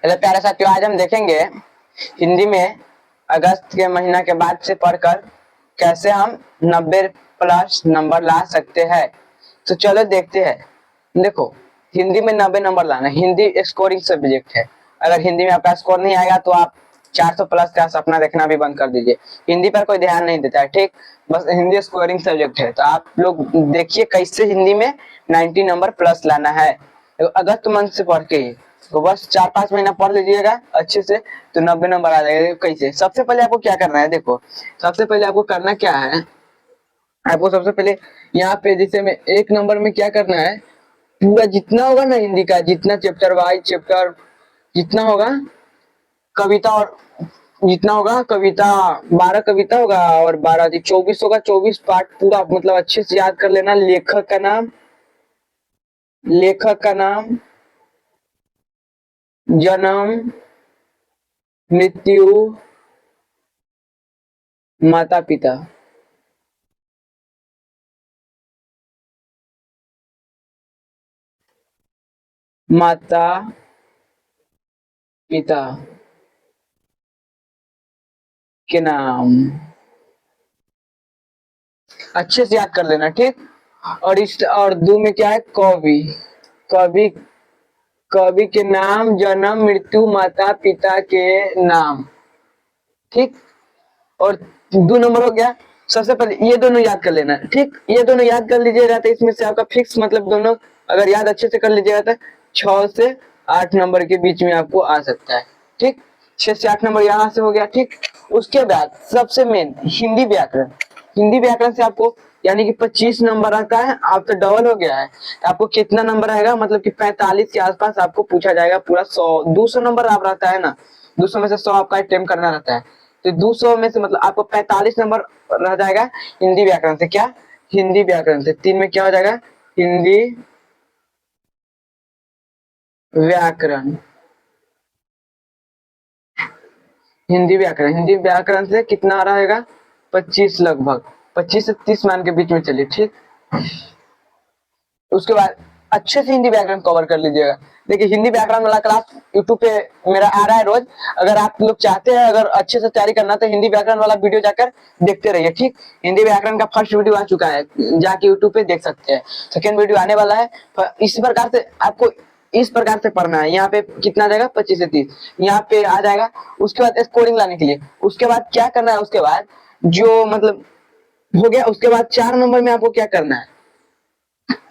Hello प्यारे साथियों, आज हम देखेंगे हिंदी में अगस्त के महीना के बाद से पढ़कर कैसे हम 90 प्लस नंबर ला सकते हैं। तो चलो देखते हैं। देखो, हिंदी में 90 नंबर लाना, हिंदी स्कोरिंग सब्जेक्ट है। अगर हिंदी में आपका स्कोर नहीं आएगा तो आप 400 प्लस का सपना देखना भी बंद कर दीजिए। हिंदी पर कोई ध्यान नहीं देता है, ठीक। बस हिंदी स्कोरिंग सब्जेक्ट है, तो आप लोग देखिए कैसे हिंदी में 90 नंबर प्लस लाना है। अगस्त मंथ से पढ़ के ही तो बस 4-5 महीना पढ़ लीजिएगा अच्छे से, तो 90 नंबर आ जाएगा। कैसे? सबसे पहले आपको क्या करना है, देखो सबसे पहले आपको करना क्या है। आपको सबसे पहले यहाँ पे जैसे में 1 नंबर में क्या करना है, पूरा जितना होगा ना हिंदी का, जितना चैप्टर वाइज चैप्टर जितना होगा, कविता और जितना होगा कविता, 12 कविता होगा और 12 24 होगा। 24 पार्ट पूरा मतलब अच्छे से याद कर लेना। लेखक का नाम, जन्म, मृत्यु, माता पिता, माता पिता के नाम अच्छे से याद कर लेना, ठीक। और इस और 2 में क्या है, कवि, कवि कवि के नाम, जन्म, मृत्यु, माता पिता के नाम, ठीक। और 2 नंबर हो गया। सबसे पहले ये दोनों याद कर लेना, ठीक। ये दोनों याद कर लीजिएगा तो इसमें से आपका फिक्स मतलब दोनों अगर याद अच्छे से कर लीजिएगा तो 6 से 8 नंबर के बीच में आपको आ सकता है, ठीक। 6 से 8 नंबर यहाँ से हो गया, ठीक। उसके बाद सबसे मेन हिंदी व्याकरण। हिंदी व्याकरण से आपको यानी कि 25 नंबर आता है, आप तो डबल हो गया है। तो आपको कितना नंबर आएगा, मतलब कि 45 के आसपास आपको पूछा जाएगा। पूरा 100-200 नंबर आप रहता है ना, 200 में से 100 आपका अटेम्प्ट करना रहता है। तो 200 में से मतलब आपको 45 नंबर रह जाएगा हिंदी व्याकरण से। क्या? हिंदी व्याकरण से 3 में क्या हो जाएगा, हिंदी व्याकरण। हिंदी व्याकरण से कितना रहेगा, 25 लगभग, 25 से 30 मान के बीच में चलिए, ठीक। उसके बाद अच्छे से हिंदी व्याकरण कवर कर लीजिएगा। देखिए हिंदी व्याकरण वाला क्लास यूट्यूब पे मेरा आ रहा है रोज। अगर आप लोग चाहते हैं अगर अच्छे से तैयारी करना तो हिंदी व्याकरण वाला वीडियो जाकर देखते रहिए, ठीक। हिंदी व्याकरण का फर्स्ट वीडियो आ चुका है, जाके यूट्यूब पे देख सकते हैं। सेकेंड वीडियो आने वाला है। इस प्रकार से आपको इस प्रकार से पढ़ना है। यहाँ पे कितना जाएगा, 25 से 30 यहाँ पे आ जाएगा। उसके बाद स्कोरिंग लाने के लिए उसके बाद क्या करना है, उसके बाद जो मतलब हो गया, उसके बाद 4 नंबर में आपको क्या करना है,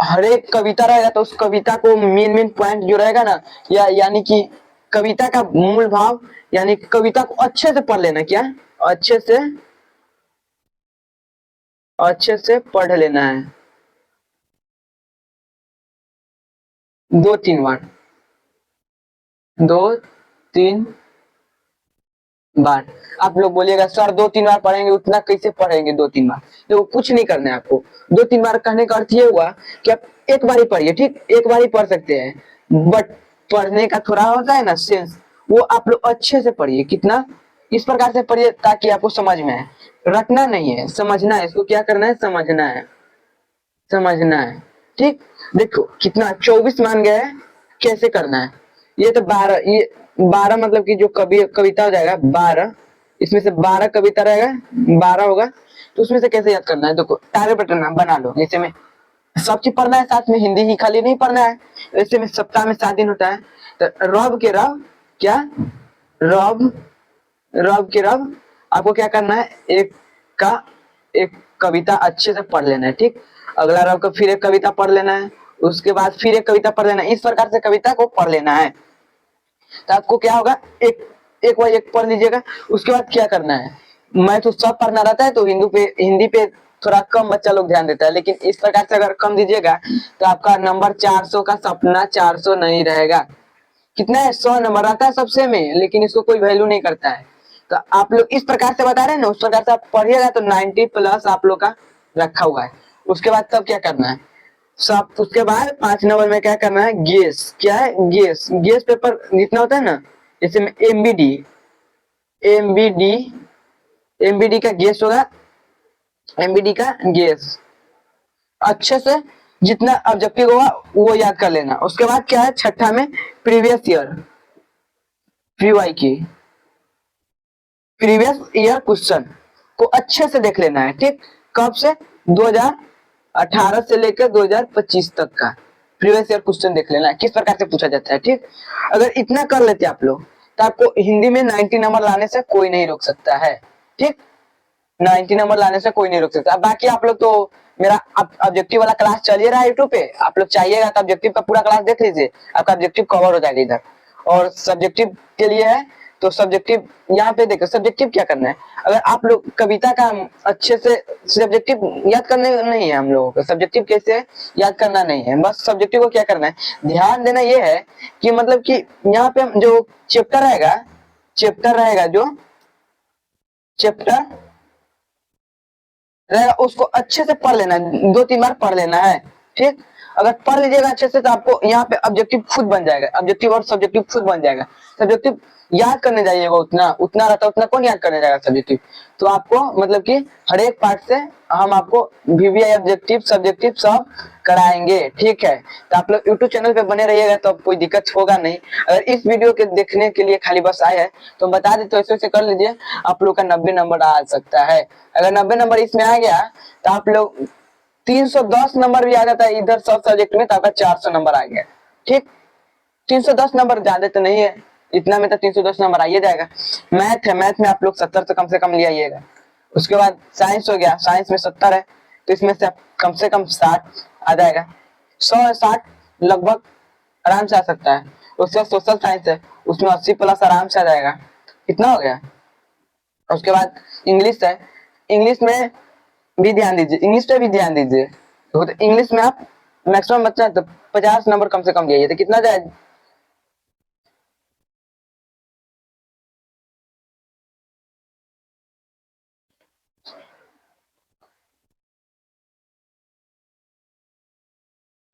हर एक कविता रहेगा तो उस कविता को मेन पॉइंट जो रहेगा ना, या यानी कि कविता का मूल भाव, यानी कविता को अच्छे से पढ़ लेना। क्या? अच्छे से पढ़ लेना है 2-3 बार, 2-3 बार। आप लोग बोलिएगा सर 2-3 बार पढ़ेंगे, उतना कैसे पढ़ेंगे 2-3 बार? तो कुछ नहीं करना है आपको। 2-3 बार कहने का अर्थ ये हुआ कि आप एक बार ही पढ़िए, ठीक। एक बार ही पढ़ सकते हैं, बट पढ़ने का थोड़ा होता है ना सेंस, वो आप लोग अच्छे से पढ़िए। कितना? इस प्रकार से पढ़िए ताकि आपको समझ में आए। रटना नहीं है, समझना है। इसको क्या करना है, समझना है, ठीक। देखो कितना 24 मान गया है, कैसे करना है। ये तो 12, ये 12 मतलब कि जो कविता हो जाएगा 12, इसमें से 12 कविता रहेगा, 12 होगा। तो उसमें से कैसे याद करना है, देखो टारगेट पैटर्न बना लो। जैसे में सब चीज पढ़ना है, साथ में हिंदी ही खाली नहीं पढ़ना है। ऐसे में सप्ताह में 7 दिन होता है, तो रब के रब, क्या रब, रब के रब आपको क्या करना है, का एक कविता अच्छे से पढ़ लेना है, ठीक। अगला रब का फिर एक कविता पढ़ लेना है, उसके बाद फिर एक कविता पढ़ लेना है। इस प्रकार से कविता को पढ़ लेना है। तो आपको क्या होगा, एक एक बार एक पढ़ लीजिएगा। उसके बाद क्या करना है, मैं तो सब पढ़ना रहता है तो हिंदी पे थोड़ा कम बच्चा लोग ध्यान देता है, लेकिन इस प्रकार से अगर कम दीजिएगा तो आपका नंबर 400 का सपना 400 नहीं रहेगा। कितना है, 100 नंबर आता है सबसे में, लेकिन इसको कोई वैल्यू नहीं करता है। तो आप लोग इस प्रकार से बता रहे हैं ना, उस प्रकार से आप पढ़िएगा तो 90 प्लस आप लोग का रखा हुआ है। उसके बाद तब क्या करना है, सब उसके बाद 5 नंबर में क्या करना है, गेस। क्या है, गेस पेपर जितना होता है ना, जैसे में एमबीडी एमबीडी का गेस होगा, एमबीडी का गेस अच्छे से जितना ऑब्जेक्टिव होगा वो याद कर लेना। उसके बाद क्या है, छठा में प्रीवियस ईयर, पीवाई की प्रीवियस ईयर क्वेश्चन को अच्छे से देख लेना है, ठीक। कब से? 2018 से लेकर 2025 तक का प्रीवियस ईयर क्वेश्चन देख लेना है, किस प्रकार से पूछा जाता है, ठीक। अगर इतना कर लेते आप लोग तो आपको हिंदी में 90 नंबर लाने से कोई नहीं रोक सकता है, ठीक। 90 नंबर लाने से कोई नहीं रोक सकता। बाकी आप लोग तो मेरा ऑब्जेक्टिव वाला क्लास चल ही रहा है यूट्यूब पे, आप लोग चाहिएगा तो ऑब्जेक्टिव का पूरा क्लास देख लीजिए, आपका ऑब्जेक्टिव कवर हो जाएगा इधर। और सब्जेक्टिव के लिए है तो सब्जेक्टिव यहाँ पे देखो, सब्जेक्टिव क्या करना है। अगर आप लोग कविता का अच्छे से सब्जेक्टिव याद करने नहीं है हम लोगों को, सब्जेक्टिव कैसे याद करना नहीं है, बस सब्जेक्टिव को क्या करना है, ध्यान देना ये है कि मतलब कि यहाँ पे जो चैप्टर रहेगा जो चैप्टर रहेगा उसको अच्छे से पढ़ लेना है, 2-3 बार पढ़ लेना है, ठीक। अगर पढ़ लीजिएगा अच्छे से तो आपको यहाँ पे ऑब्जेक्टिव खुद बन जाएगा, ऑब्जेक्टिव और सब्जेक्टिव खुद बन जाएगा। सब्जेक्टिव याद करने जाइएगा, उतना उतना रहता है उतना कौन याद करने जाएगा सब्जेक्टिव। तो आपको मतलब कि हर एक पार्ट से हम आपको वीवीआई ऑब्जेक्टिव सब्जेक्टिव सब कराएंगे, ठीक है। तो आप लोग यूट्यूब चैनल पे बने रहिएगा तो कोई दिक्कत होगा नहीं। अगर इस वीडियो के देखने के लिए खाली बस आए हैं तो बता देते, ऐसे ऐसे कर लीजिए, आप लोग का 90 नंबर आ सकता है। अगर 90 नंबर इसमें आ गया तो आप लोग 310 नंबर भी आ जाता है इधर सब सब्जेक्ट में, तो आपका 400 नंबर आ गया, ठीक। 310 नंबर ज्यादा तो नहीं है, इतना में तो 310 नंबर आइए जाएगा। मैथ है, मैथ में आप लोग 70 तो कम से कम ले आइएगा। उसके बाद साइंस हो गया, साइंस में 70 है तो इसमें से कम से कम 60 आ जाएगा, 100-60 लगभग आराम से आ सकता है। उसके बाद सोशल साइंस है, उसमें 80 प्लस आराम से आ जाएगा, कितना हो गया। उसके बाद इंग्लिश है, इंग्लिश में भी ध्यान दीजिए, इंग्लिश पे भी ध्यान दीजिए। तो इंग्लिश में आप मैक्सिमम बच्चा तो 50 नंबर कम से कम जाइए, तो कितना जाए,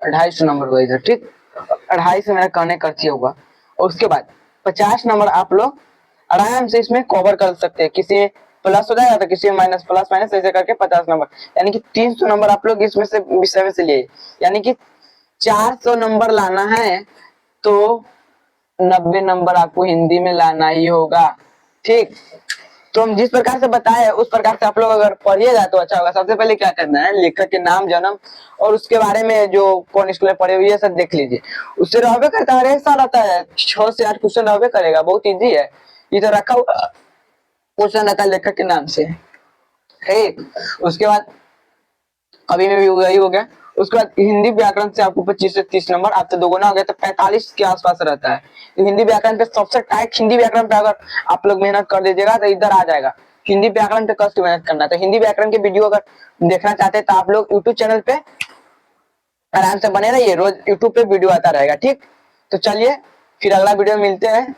₹250 नंबर हुआ इधर, ठीक। 250 से मेरा कहने का अर्थ होगा। और उसके बाद 50 नंबर आप लोग आराम से इसमें कवर कर सकते हैं, किसी में प्लस हो जाएगा तो किसी में माइनस, प्लस माइनस ऐसे करके 50 नंबर, यानी कि 300 नंबर आप लोग इसमें से विषय में से लिए, यानी कि 400 नंबर लाना है तो 90 नंबर आपको हिंदी में लाना ही होगा, ठीक। तो हम जिस प्रकार से बताए उस प्रकार से आप लोग अगर पढ़िएगा तो अच्छा होगा। सबसे पहले क्या करना है, लेखक के नाम, जन्म और उसके बारे में जो कौन स्कूल में पढ़े हुए ये सब देख लीजिए। उससे रहबे करता है, हर एक साल आता है 6 से 8 क्वेश्चन रहबे करेगा, बहुत इजी है। इधर रखा हुआ क्वेश्चन रखा लेखक के नाम से, ठीक। उसके बाद अभी में भी हो गया। उसके बाद हिंदी व्याकरण से आपको 25 से 30 नंबर, आप तो दोगुना हो गया तो 45 के आसपास रहता है। तो हिंदी व्याकरण पे सबसे टाइट हिंदी व्याकरण पे अगर आप लोग मेहनत कर दीजिएगा तो इधर आ जाएगा। हिंदी व्याकरण पे कष्ट मेहनत करना, तो हिंदी व्याकरण के वीडियो अगर देखना चाहते हैं तो आप लोग यूट्यूब चैनल पे आराम से बने रहिए, रोज यूट्यूब पे वीडियो आता रहेगा, ठीक। तो चलिए फिर अगला वीडियो में मिलते हैं।